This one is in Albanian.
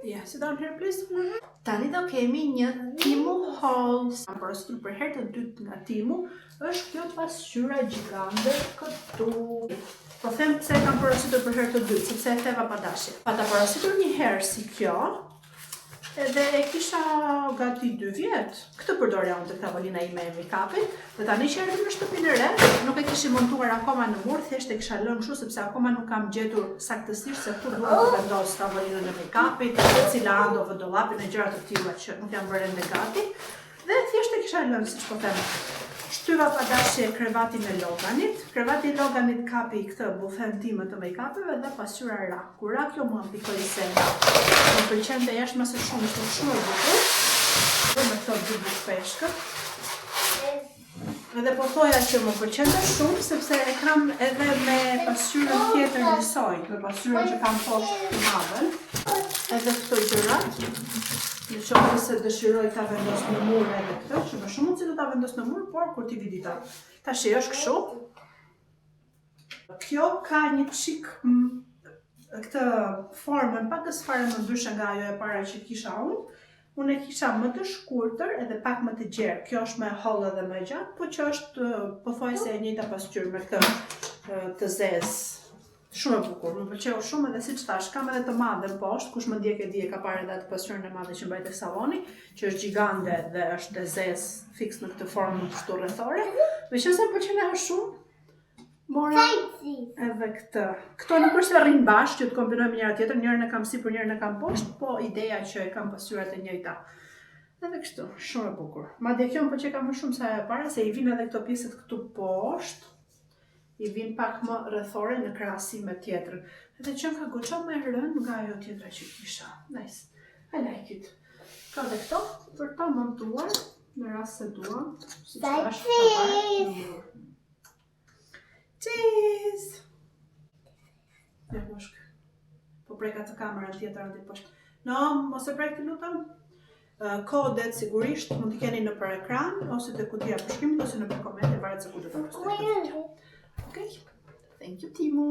Yeah, sit down here please. Tani do kemi një Temu haul. Porositur për herë të dytë nga Temu është kjo pasqyra gjigande këtu. Po them pse e kam porositur për herë të dytë, sepse e theva pa dashje. Pa ta porositur një herë si kjo, edhe e kisha gati 2 vjet. Këtë përdorja unë të tavolina ime e make-upit, dhe tani që erdhëm në shtëpinë e re, nuk e kishim montuar akoma në mur, thjesht e kisha lënë kështu sepse akoma nuk kam gjetur saktësisht se ku duhet të vendos tavolinën e make-upit, cila ando vë dollapin e gjëra të tilla që nuk jam bërë ende gati, dhe thjesht e kisha lënë, siç po them. Shtyva pa dashje krevatin e Loganit. Krevati i Loganit kapi këtë bufen time të make-upeve dhe pasqyra rak. Kur rak kjo mua pikërisht më pëlqente jashtëmase shumë, ishte shumë e bukur. Dhe me këto dy peshkët. Edhe po thoja që më pëlqente shumë sepse e kam edhe me pasqyrën tjetër njësoj, me pasqyrën që kam poshtë të madhen. Edhe këto gjërat. Në qoftë se dëshiroj ta vendos në mur edhe këtë, që më shumë mundsi do ta vendos në mur, por kur ti vi dita. Tash është kështu. Kjo ka një çik këtë formën pakës fare më ndryshe nga ajo e para që kisha unë. Unë e kisha më të shkurtër edhe pak më të gjerë. Kjo është më hollë dhe më gjatë, po që është pothuajse e njëjta pasqyrë me këtë të zezë. Shumë e bukur, më pëlqeu shumë edhe siç thash, kam edhe të madhen poshtë, kush më ndjek e di e ka parë edhe atë pasqyrën e madhe që mbajt tek salloni, që është gjigande dhe është dezes fiks në këtë formë kështu rrethore. Meqense më pëlqen ajo shumë. Mora edhe këtë. Këto nuk është se rrin bashkë që të kombinojmë njëra tjetrën, njërin e kam sipër, njërin e kam poshtë, po ideja që e kam pasqyrat e njëjta. Edhe kështu, shumë e bukur. Madje kjo më pëlqej më shumë se ajo e para, se i vijnë edhe këto pjesët këtu poshtë. I vin pak më rrethore në krahasim me tjetrën. Edhe që ka goxha më e rënë nga ajo tjetra që kisha. Nice. I like it. Ka dhe këto për ta montuar në rast se duam. Cheese! Ja, moshk. Po preka të kamerën tjetër aty poshtë. No, mos e prek të lutem. Kodet sigurisht mund t'i keni në për ekran, ose të kutia për shkrimit, ose në për komente, varet se ku do të postoj këtë video. Okay, thank you Temu.